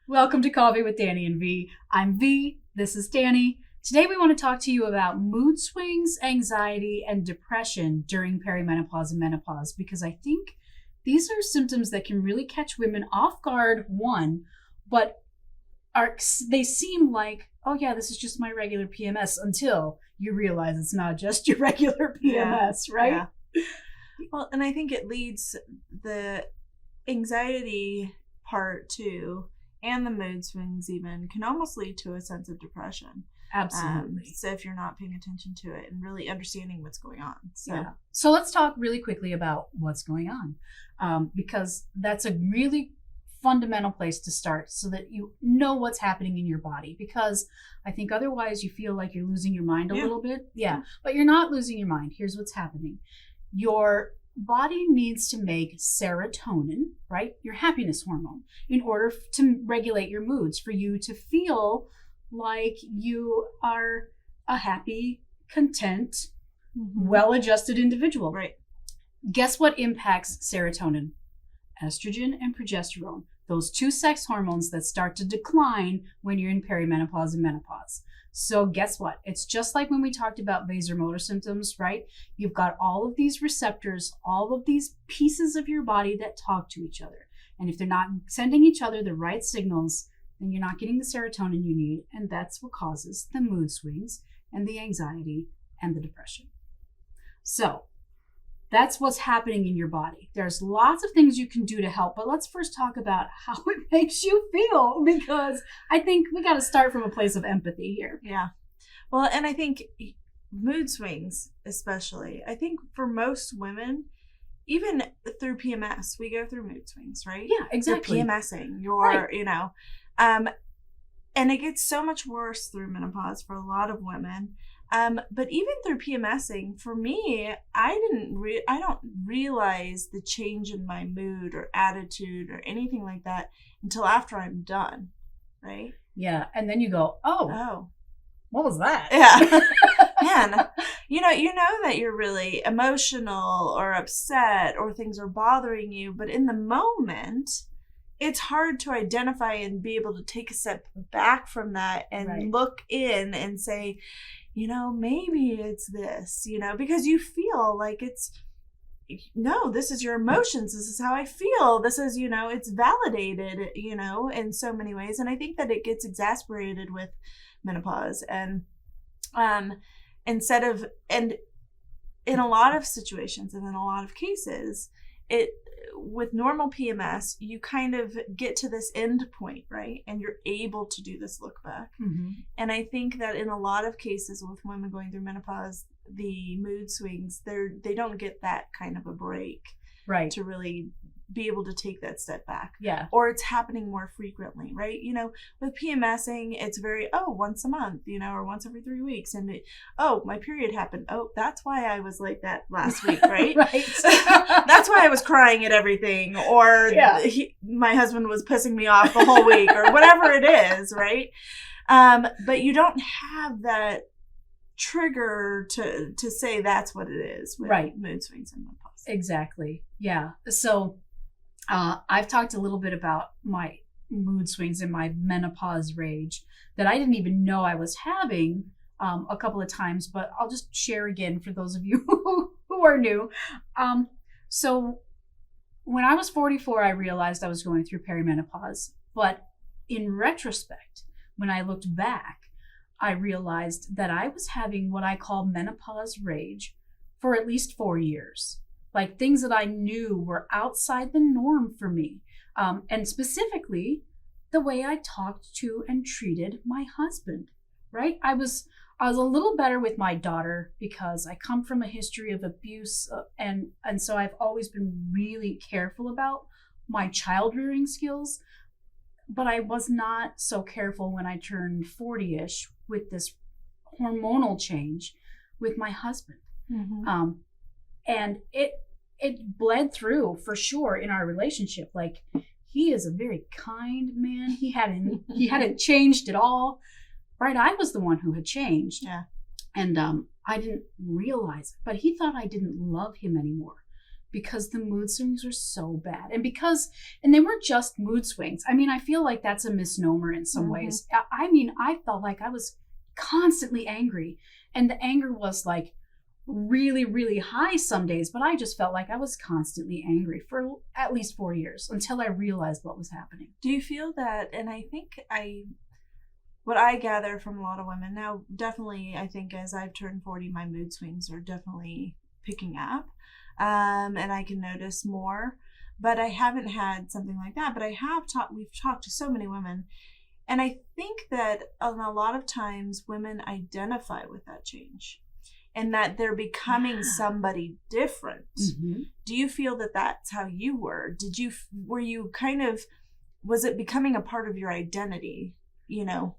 Welcome to Coffee with Danny and V. I'm V. This is Danny. Today we want to talk to you about mood swings, anxiety, and depression during perimenopause and menopause, because I think these are symptoms that can really catch women off guard, one, but they seem like, oh yeah, this is just my regular PMS, until you realize it's not just your regular PMS, right? Yeah. Well, and I think it leads the anxiety part too, and the mood swings even can almost lead to a sense of depression. Absolutely. So if you're not paying attention to it and really understanding what's going on. So let's talk really quickly about what's going on, because that's a really fundamental place to start, so that you know what's happening in your body, because I think otherwise you feel like you're losing your mind a little bit. Yeah, but you're not losing your mind. Here's what's happening. Your body needs to make serotonin, right? Your happiness hormone, in order to regulate your moods, for you to feel like you are a happy, content, well-adjusted individual. Right. Guess what impacts serotonin? Estrogen and progesterone, those two sex hormones that start to decline when you're in perimenopause and menopause. So guess what? It's just like when we talked about vasomotor symptoms, right? You've got all of these receptors, all of these pieces of your body that talk to each other. And if they're not sending each other the right signals, then you're not getting the serotonin you need. And that's what causes the mood swings and the anxiety and the depression. So that's what's happening in your body. There's lots of things you can do to help, but let's first talk about how it makes you feel, because I think we got to start from a place of empathy here. Yeah. Well, and I think mood swings, especially, I think for most women, even through PMS, we go through mood swings, right? Yeah, exactly. You're PMSing, and it gets so much worse through menopause for a lot of women. But even through PMSing, for me, I don't realize the change in my mood or attitude or anything like that until after I'm done, right? Yeah, and then you go, oh, what was that? Yeah. Man, you know that you're really emotional or upset or things are bothering you, but in the moment, it's hard to identify and be able to take a step back from that and look in and say, maybe it's this, because you feel like this is your emotions. This is how I feel. This is, it's validated, in so many ways. And I think that it gets exasperated with menopause. And and in a lot of situations and in a lot of cases, with normal PMS, you kind of get to this end point, right? And you're able to do this look back. Mm-hmm. And I think that in a lot of cases with women going through menopause, the mood swings, they don't get that kind of a break, right, to really be able to take that step back. Yeah. Or it's happening more frequently, right? With PMSing, it's very, once a month, or once every 3 weeks. And my period happened. Oh, that's why I was like that last week, right? Right. That's why I was crying at everything. Or my husband was pissing me off the whole week, or whatever it is, right? But you don't have that trigger to say that's what it is with mood swings and menopause. Exactly. Yeah. So I've talked a little bit about my mood swings and my menopause rage that I didn't even know I was having a couple of times, but I'll just share again for those of you who are new. So when I was 44, I realized I was going through perimenopause. But in retrospect, when I looked back, I realized that I was having what I call menopause rage for at least 4 years. Like things that I knew were outside the norm for me. And specifically, the way I talked to and treated my husband, right? I was a little better with my daughter because I come from a history of abuse. And so I've always been really careful about my child rearing skills. But I was not so careful when I turned 40-ish with this hormonal change with my husband. Mm-hmm. And it bled through for sure in our relationship. Like, he is a very kind man. He hadn't changed at all. Right? I was the one who had changed. Yeah. And I didn't realize it, but he thought I didn't love him anymore because the mood swings were so bad. And they weren't just mood swings. I mean, I feel like that's a misnomer in some ways. I mean, I felt like I was constantly angry, and the anger was like really, really high some days, but I just felt like I was constantly angry for at least 4 years until I realized what was happening. Do you feel that, and I think what I gather from a lot of women now, definitely, I think as I've turned 40, my mood swings are definitely picking up. And I can notice more, but I haven't had something like that. But we've talked to so many women, and I think that a lot of times women identify with that change and that they're becoming somebody different. Do you feel that that's how you were? Were you kind of, was it becoming a part of your identity, you know?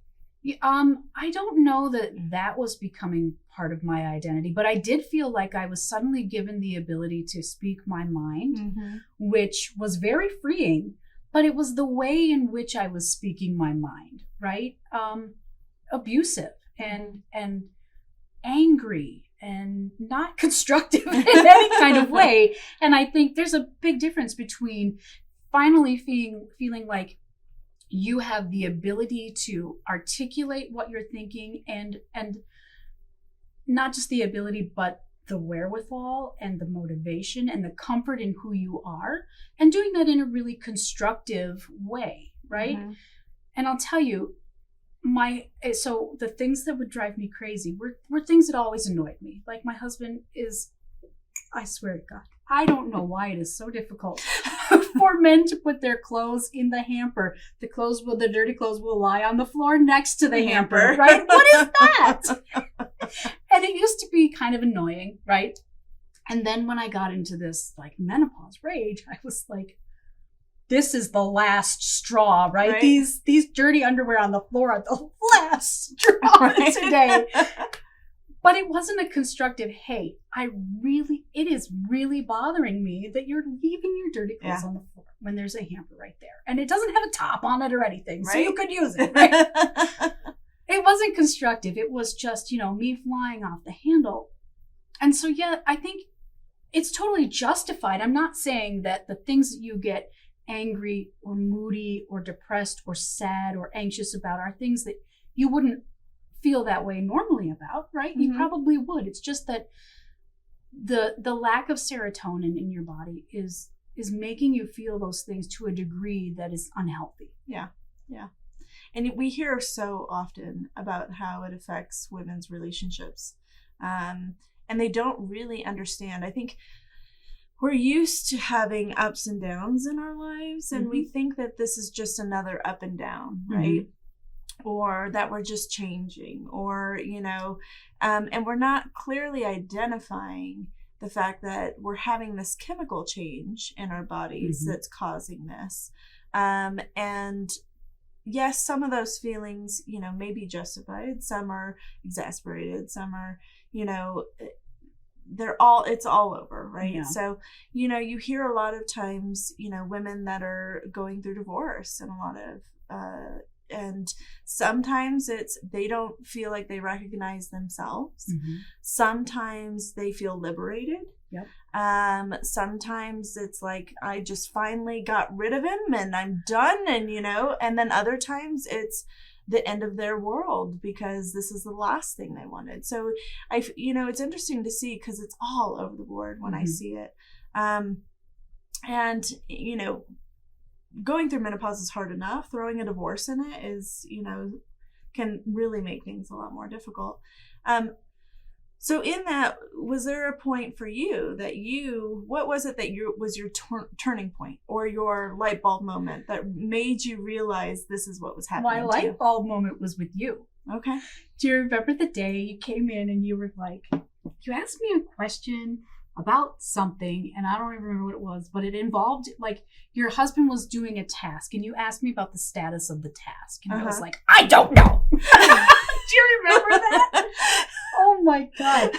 I don't know that was becoming part of my identity, but I did feel like I was suddenly given the ability to speak my mind, which was very freeing, but it was the way in which I was speaking my mind, right? Abusive and angry and not constructive in any kind of way. And I think there's a big difference between finally feeling like you have the ability to articulate what you're thinking and not just the ability, but the wherewithal and the motivation and the comfort in who you are, and doing that in a really constructive way, right? And I'll tell you, so the things that would drive me crazy were things that always annoyed me. Like my husband I swear to God, I don't know why it is so difficult for men to put their clothes in the hamper. The dirty clothes will lie on the floor next to the hamper, right? What is that? And it used to be kind of annoying, right? And then when I got into this like menopause rage, I was like, this is the last straw, right? These dirty underwear on the floor are the last straw today. But it wasn't a constructive, hey, it is really bothering me that you're leaving your dirty clothes on the floor when there's a hamper right there. And it doesn't have a top on it or anything, so you could use it, right? It wasn't constructive. It was just, me flying off the handle. And so, yeah, I think it's totally justified. I'm not saying that the things that you get angry or moody or depressed or sad or anxious about are things that you wouldn't feel that way normally about, right? You probably would. It's just that the lack of serotonin in your body is making you feel those things to a degree that is unhealthy. Yeah. And we hear so often about how it affects women's relationships, and they don't really understand. I think we're used to having ups and downs in our lives, and we think that this is just another up and down, right? Or that we're just changing, or, and we're not clearly identifying the fact that we're having this chemical change in our bodies that's causing this. And yes, some of those feelings, may be justified. Some are exasperated. Some are, it's all over, right? Yeah. So, you hear a lot of times, women that are going through divorce, and a lot of, and sometimes they don't feel like they recognize themselves. Sometimes they feel liberated. Yep. Sometimes it's like, I just finally got rid of him and I'm done. And, and then other times it's the end of their world because this is the last thing they wanted. So it's interesting to see because it's all over the board when I see it. And, going through menopause is hard enough. Throwing a divorce in it is, can really make things a lot more difficult. So in that, was there a point for you that what was it that was your turning point or your light bulb moment that made you realize this is what was happening? My light bulb moment was with you. Okay. Do you remember the day you came in and you were like, you asked me a question about something, and I don't even remember what it was, but it involved like your husband was doing a task and you asked me about the status of the task. And I was like, I don't know. Do you remember that? Oh my God.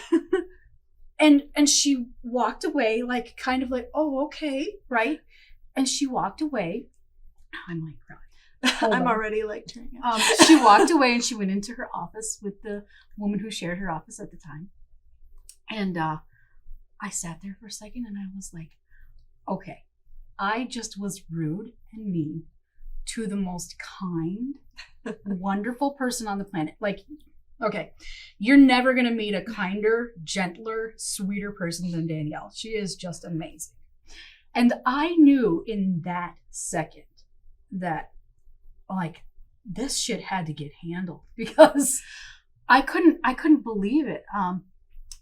And she walked away like kind of like, oh, okay, right? And she walked away. I'm like, God. I'm already like turning up. She walked away and she went into her office with the woman who shared her office at the time. And I sat there for a second and I was like, okay, I just was rude and mean to the most kind, wonderful person on the planet. Like, okay, you're never going to meet a kinder, gentler, sweeter person than Danielle. She is just amazing. And I knew in that second that, like, this shit had to get handled, because I couldn't believe it.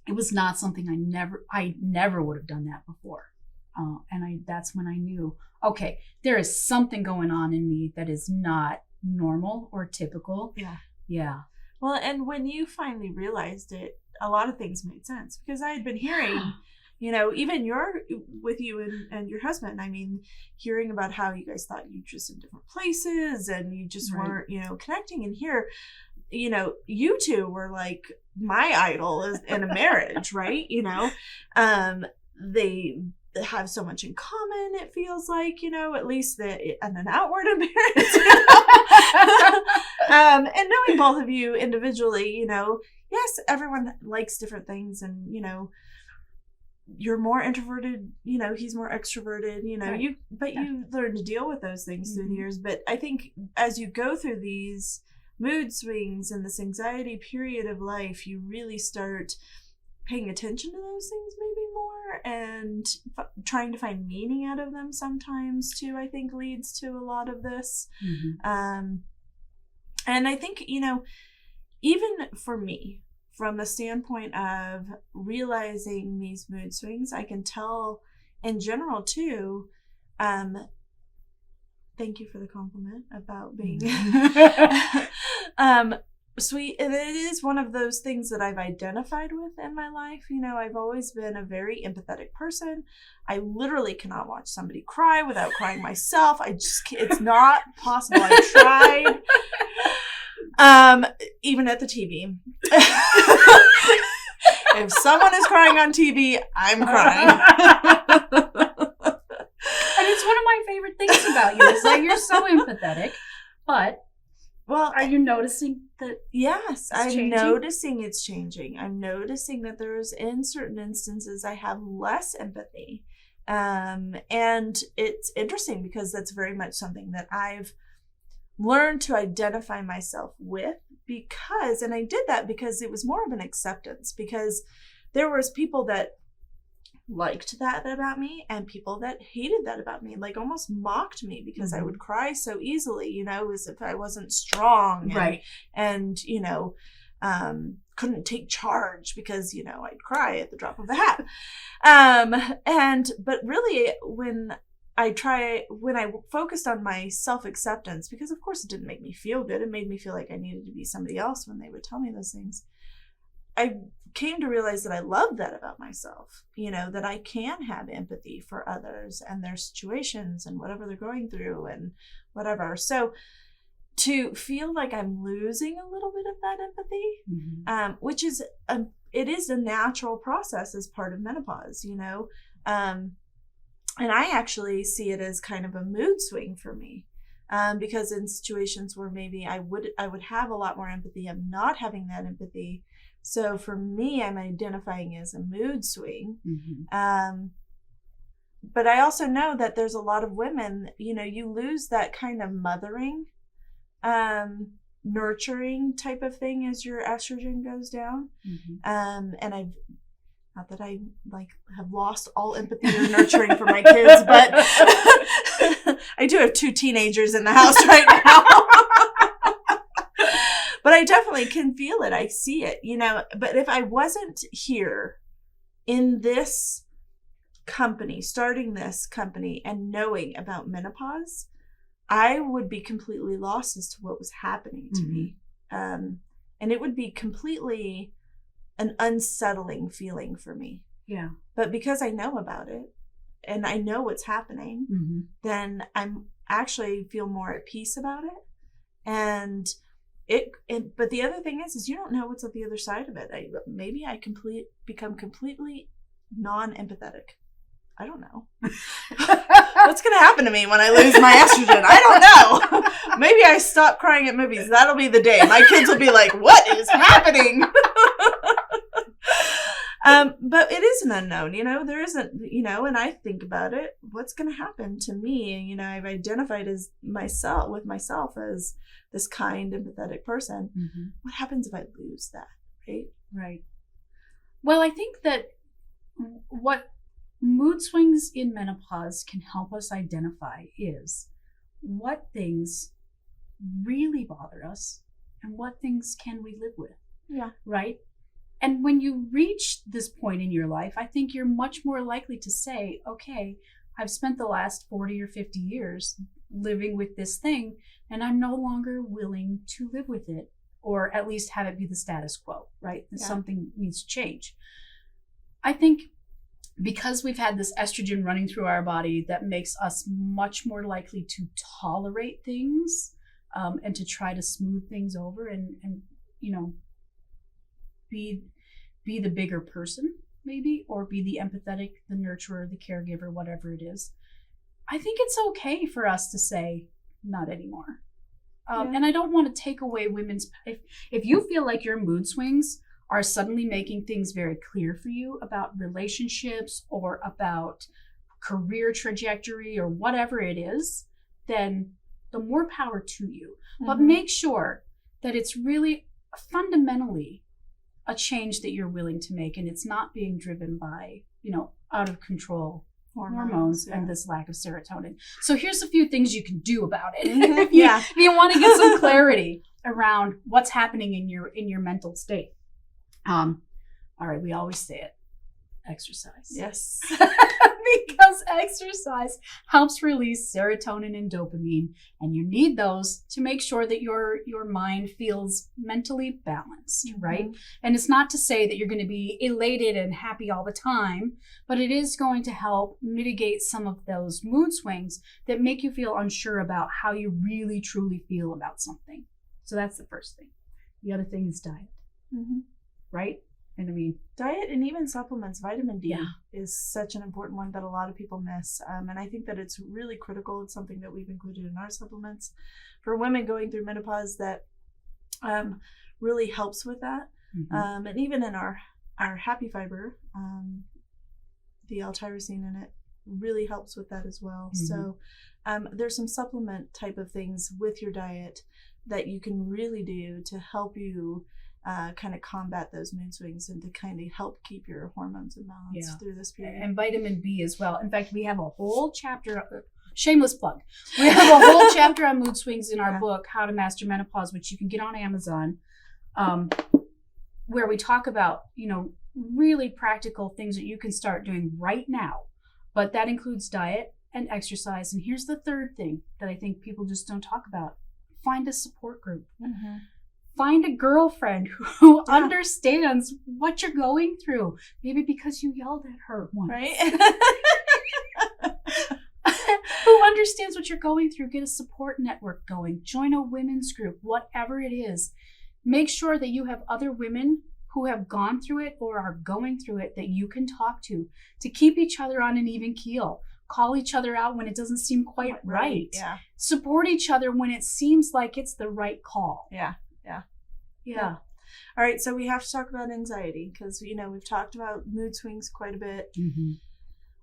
It was not something I never would have done that before. And that's when I knew, okay, there is something going on in me that is not normal or typical. Yeah. Yeah. Well, and when you finally realized it, a lot of things made sense, because I had been hearing, even with you and your husband, I mean, hearing about how you guys thought you just in different places and you just weren't, connecting. And here, you two were like my idol in a marriage, right? They have so much in common, it feels like, at least in an outward appearance. And knowing both of you individually, yes, everyone likes different things, and you're more introverted, he's more extroverted, right. you learn to deal with those things through the years. But I think as you go through these mood swings and this anxiety period of life, you really start paying attention to those things maybe more, and trying to find meaning out of them sometimes too, I think leads to a lot of this. And I think, even for me, from the standpoint of realizing these mood swings, I can tell in general too, thank you for the compliment about being sweet. And it is one of those things that I've identified with in my life. I've always been a very empathetic person. I literally cannot watch somebody cry without crying myself. It's not possible. I tried. Even at the TV. If someone is crying on TV, I'm crying. And it's one of my favorite things about you is that you're so empathetic. But, well, are you noticing that? Yes, I'm noticing it's changing. I'm noticing that there's, in certain instances, I have less empathy. And it's interesting because that's very much something that I've learned to identify myself with, and I did that because it was more of an acceptance, because there was people that liked that about me and people that hated that about me, like almost mocked me because I would cry so easily, as if I wasn't strong, right? And couldn't take charge because I'd cry at the drop of a hat. But really, when I focused on my self-acceptance, because of course it didn't make me feel good. It made me feel like I needed to be somebody else when they would tell me those things. I came to realize that I love that about myself, that I can have empathy for others and their situations and whatever they're going through and whatever. So to feel like I'm losing a little bit of that empathy, which is, it is a natural process as part of menopause, and I actually see it as kind of a mood swing for me, because in situations where maybe I would have a lot more empathy, I'm not having that empathy. So for me, I'm identifying as a mood swing. But I also know that there's a lot of women, you lose that kind of mothering, nurturing type of thing as your estrogen goes down. And not that I have lost all empathy or nurturing for my kids, but I do have 2 teenagers in the house right now. But I definitely can feel it. I see it, but if I wasn't here in this company, starting this company and knowing about menopause, I would be completely lost as to what was happening to me. And it would be completely an unsettling feeling for me. Yeah. But because I know about it and I know what's happening, then I'm actually feel more at peace about it. And but the other thing is you don't know what's at the other side of it. Maybe I become completely non-empathetic. I don't know. What's going to happen to me when I lose my estrogen? I don't know. Maybe I stop crying at movies. That'll be the day. My kids will be like, what is happening? But it is an unknown, there isn't, and I think about it what's going to happen to me? And, I've identified with myself as this kind, empathetic person. Mm-hmm. What happens if I lose that? Right? Right. Well, I think that what mood swings in menopause can help us identify is what things really bother us and what things can we live with. Yeah. Right? And when you reach this point in your life, I think you're much more likely to say, okay, I've spent the last 40 or 50 years living with this thing, and I'm no longer willing to live with it, or at least have it be the status quo, right? Yeah. Something needs to change. I think because we've had this estrogen running through our body that makes us much more likely to tolerate things and to try to smooth things over and be the bigger person, maybe, or be the empathetic, the nurturer, the caregiver, whatever it is. I think it's okay for us to say, not anymore. And I don't want to take away women's, if you feel like your mood swings are suddenly making things very clear for you about relationships or about career trajectory or whatever it is, then the more power to you. Mm-hmm. But make sure that it's really fundamentally a change that you're willing to make, and it's not being driven by, out of control hormones and this lack of serotonin. So here's a few things you can do about it. If you want to get some clarity around what's happening in your mental state. All right, we always say it. Exercise. Yes. Because exercise helps release serotonin and dopamine, and you need those to make sure that your mind feels mentally balanced, mm-hmm. right? And it's not to say that you're going to be elated and happy all the time, but it is going to help mitigate some of those mood swings that make you feel unsure about how you really truly feel about something. So that's the first thing. The other thing is diet, mm-hmm. right? And diet and even supplements. Vitamin D is such an important one that a lot of people miss. And I think that it's really critical. It's something that we've included in our supplements for women going through menopause that really helps with that. Mm-hmm. And even in our Happy Fiber, the L-tyrosine in it really helps with that as well. Mm-hmm. So there's some supplement type of things with your diet that you can really do to help you kind of combat those mood swings and to kind of help keep your hormones in balance through this period. And vitamin B as well. In fact, we have a whole chapter, shameless plug. We have a whole chapter on mood swings in our book, How to Master Menopause, which you can get on Amazon, where we talk about, really practical things that you can start doing right now. But that includes diet and exercise. And here's the third thing that I think people just don't talk about. Find a support group. Mm-hmm. Find a girlfriend who understands what you're going through. Maybe because you yelled at her once. Right? Who understands what you're going through. Get a support network going. Join a women's group, whatever it is. Make sure that you have other women who have gone through it or are going through it that you can talk to keep each other on an even keel. Call each other out when it doesn't seem quite right. Yeah. Support each other when it seems like it's the right call. Yeah. All right. So we have to talk about anxiety because, we've talked about mood swings quite a bit. Mm-hmm.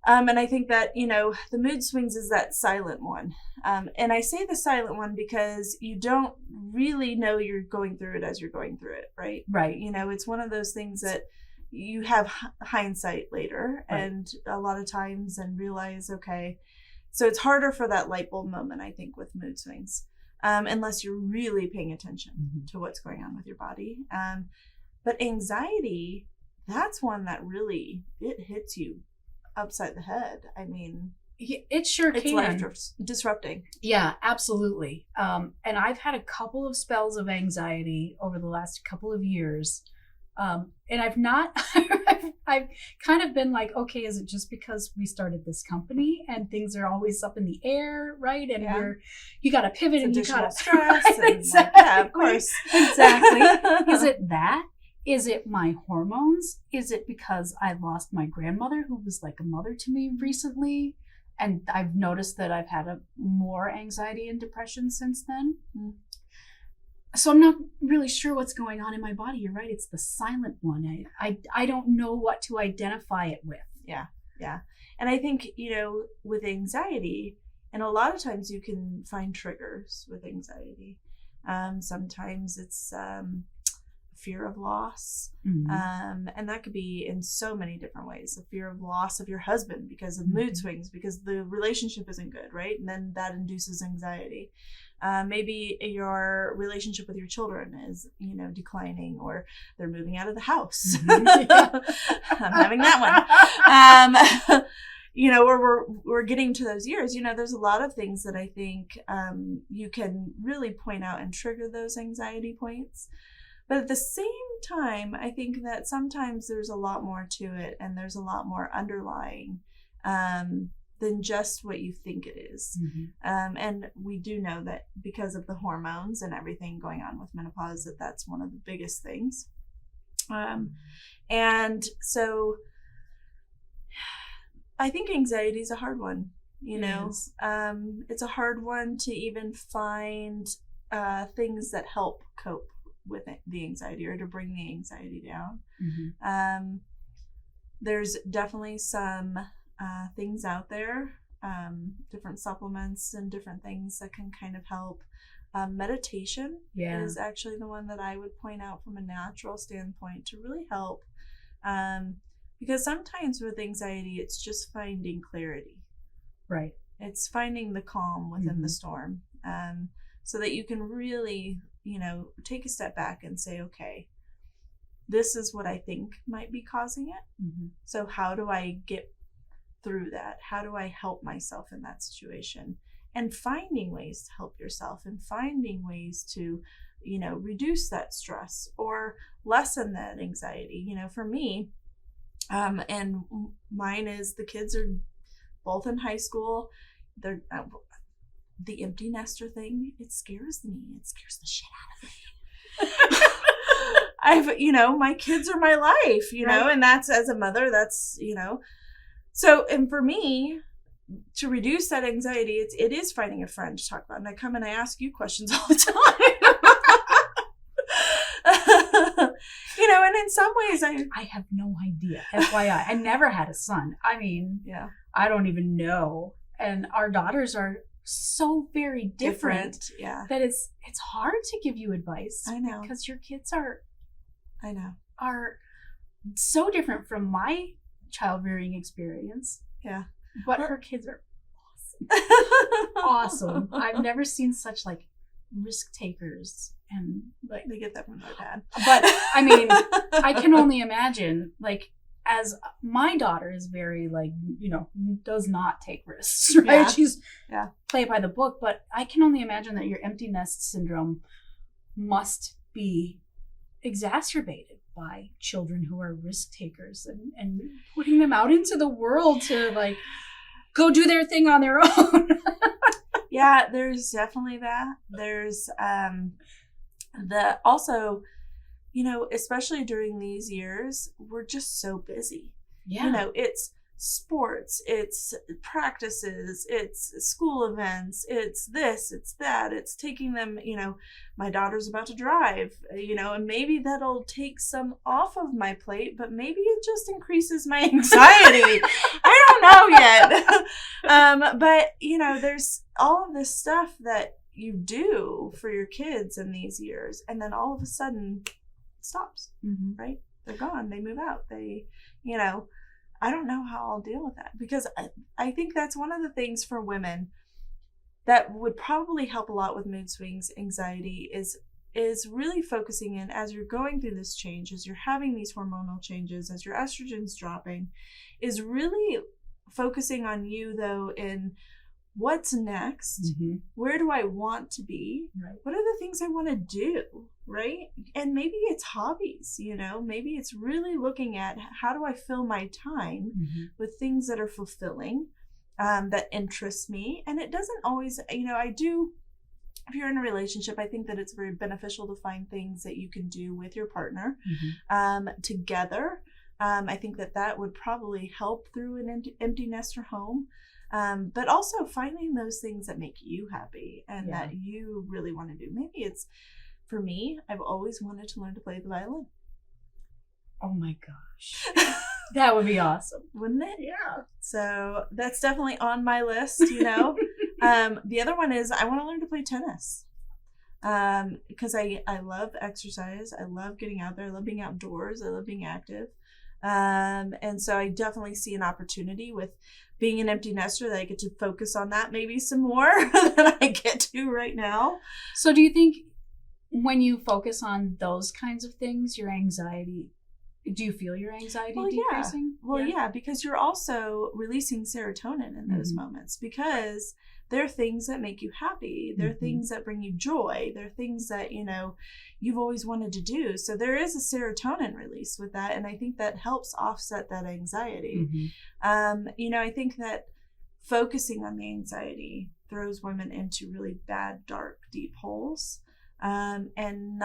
And I think that, the mood swings is that silent one. And I say the silent one because you don't really know you're going through it as you're going through it. Right. Right. It's one of those things that you have hindsight later and a lot of times and realize, okay, so it's harder for that light bulb moment, I think, with mood swings. Unless you're really paying attention mm-hmm. to what's going on with your body. But anxiety, that's one that really, it hits you upside the head. It sure can. It's life disrupting. Yeah, absolutely. And I've had a couple of spells of anxiety over the last couple of years. And I've not, I've kind of been like, okay, is it just because we started this company and things are always up in the air, right? And you got to pivot and you got to stress. And exactly. Of course. Exactly. Is it that? Is it my hormones? Is it because I lost my grandmother who was like a mother to me recently? And I've noticed that I've had more anxiety and depression since then. Mm. So I'm not really sure what's going on in my body. You're right. It's the silent one. I don't know what to identify it with. Yeah. Yeah. And I think, with anxiety, and a lot of times you can find triggers with anxiety. Sometimes it's fear of loss. And that could be in so many different ways. The fear of loss of your husband because of mood swings, because the relationship isn't good, right? And then that induces anxiety. Maybe your relationship with your children is, declining, or they're moving out of the house. I'm having that one. Or we're getting to those years. There's a lot of things that I think you can really point out and trigger those anxiety points. But at the same time, I think that sometimes there's a lot more to it, and there's a lot more underlying than just what you think it is. And we do know that because of the hormones and everything going on with menopause, that's one of the biggest things. And so I think anxiety is a hard one, It's a hard one to even find things that help cope with the anxiety, or to bring the anxiety down. There's definitely some things out there, different supplements and different things that can kind of help. Meditation is actually the one that I would point out from a natural standpoint to really help. Because sometimes with anxiety, it's just finding clarity. Right. It's finding the calm within the storm, so that you can really, take a step back and say, okay, this is what I think might be causing it. So how do I get through that? How do I help myself in that situation? And finding ways to help yourself, and finding ways to, reduce that stress or lessen that anxiety. For me, and mine is, the kids are both in high school. They're the empty nester thing. It scares me. It scares the shit out of me. My kids are my life, Right. and that's, as a mother, that's, so, and for me, to reduce that anxiety, it is finding a friend to talk about. And I come and I ask you questions all the time. And in some ways I have no idea. FYI, I never had a son. I mean, I don't even know. And our daughters are so very different. That it's hard to give you advice. I know. Because your kids are so different from my child rearing experience. But her kids are awesome. I've never seen such risk takers, and they get that from their dad. But I mean, I can only imagine, as my daughter is very does not take risks, right? She's play by the book, but I can only imagine that your empty nest syndrome must be exacerbated by children who are risk takers, and putting them out into the world to go do their thing on their own. There's definitely that. There's also, especially during these years, we're just so busy. It's sports, it's practices, it's school events, it's this, it's that, it's taking them, my daughter's about to drive, and maybe that'll take some off of my plate, but maybe it just increases my anxiety. I don't know yet. But, there's all of this stuff that you do for your kids in these years, and then all of a sudden it stops, right? They're gone. They move out. They, I don't know how I'll deal with that, because I think that's one of the things for women that would probably help a lot with mood swings, anxiety, is really focusing in, as you're going through this change, as you're having these hormonal changes, as your estrogen's dropping, is really focusing on you, though, in what's next, where do I want to be, what are the things I want to do, right? And maybe it's hobbies, maybe it's really looking at, how do I fill my time with things that are fulfilling, that interest me. And it doesn't always, I do, if you're in a relationship, I think that it's very beneficial to find things that you can do with your partner together. I think that would probably help through an empty nester home. But also finding those things that make you happy and that you really want to do. Maybe it's, for me, I've always wanted to learn to play the violin. Oh my gosh. That would be awesome. Wouldn't it? Yeah. So that's definitely on my list, you know. The other one is I want to learn to play tennis. Because I love exercise. I love getting out there. I love being outdoors. I love being active. And so I definitely see an opportunity with being an empty nester that I get to focus on that maybe some more than I get to right now. So do you think when you focus on those kinds of things, your anxiety, do you feel your anxiety decreasing? Yeah, because you're also releasing serotonin in those moments, because there are things that make you happy. There are things that bring you joy. There are things that, you know, you've always wanted to do. So there is a serotonin release with that. And I think that helps offset that anxiety. You know, I think that focusing on the anxiety throws women into really bad, dark, deep holes, and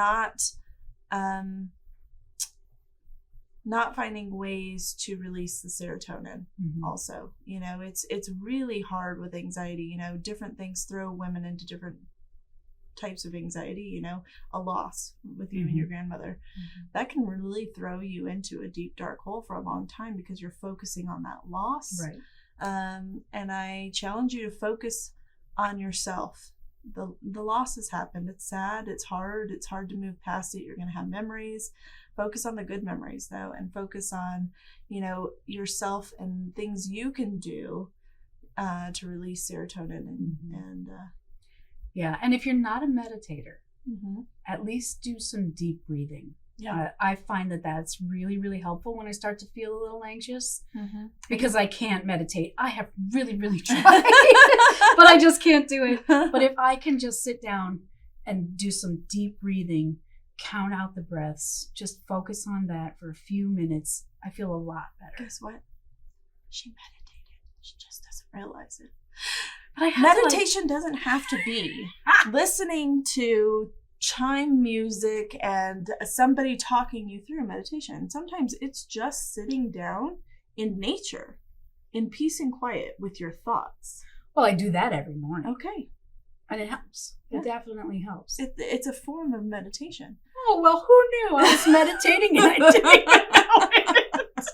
not finding ways to release the serotonin also. You know, it's really hard with anxiety. You know, different things throw women into different types of anxiety. You know, a loss with you and your grandmother, that can really throw you into a deep, dark hole for a long time because you're focusing on that loss. Right. And I challenge you to focus on yourself. The loss has happened. It's sad. It's hard to move past it. You're going to have memories. Focus on the good memories, though, and focus on, you know, yourself and things you can do to release serotonin and yeah. And if you're not a meditator, at least do some deep breathing. Yeah, I find that that's really, really helpful when I start to feel a little anxious, because I can't meditate. I have really, really tried, but I just can't do it. But if I can just sit down and do some deep breathing, count out the breaths, just focus on that for a few minutes, I feel a lot better. Guess what? She meditated. She just doesn't realize it. But meditation doesn't have to be listening to chime music and somebody talking you through meditation. Sometimes it's just sitting down in nature, in peace and quiet with your thoughts. Well, I do that every morning. Okay. And it helps. It definitely helps. It's a form of meditation. Oh, well, who knew I was meditating and I didn't even know it.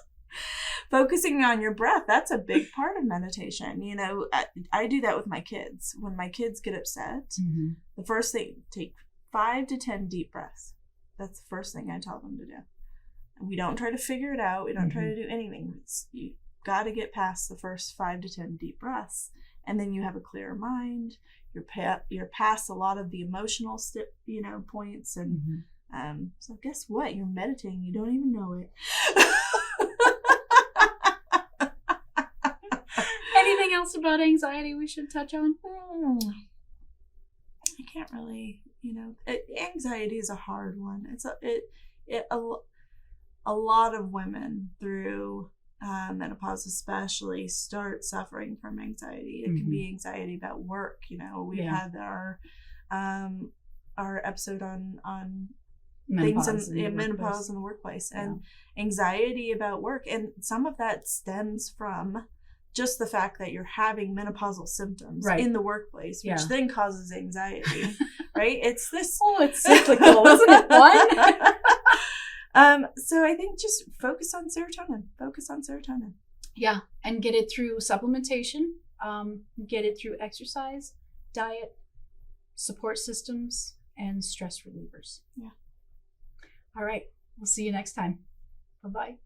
Focusing on your breath, that's a big part of meditation. You know, I do that with my kids. When my kids get upset, the first thing, take 5 to 10 deep breaths. That's the first thing I tell them to do. And we don't try to figure it out. We don't try to do anything. You got to get past the first 5 to 10 deep breaths. And then you have a clearer mind. You're past a lot of the emotional points. And so guess what? You're meditating. You don't even know it. Anything else about anxiety we should touch on? I can't really, anxiety is a hard one. A lot of women through menopause especially start suffering from anxiety. It can be anxiety about work. We've had our episode on menopause things in menopause in the workplace and anxiety about work. And some of that stems from just the fact that you're having menopausal symptoms in the workplace, which then causes anxiety, right? It's this. Oh, it's cyclical, isn't it? One. So I think just focus on serotonin. Yeah, and get it through supplementation. Get it through exercise, diet, support systems, and stress relievers. Yeah. All right. We'll see you next time. Bye-bye.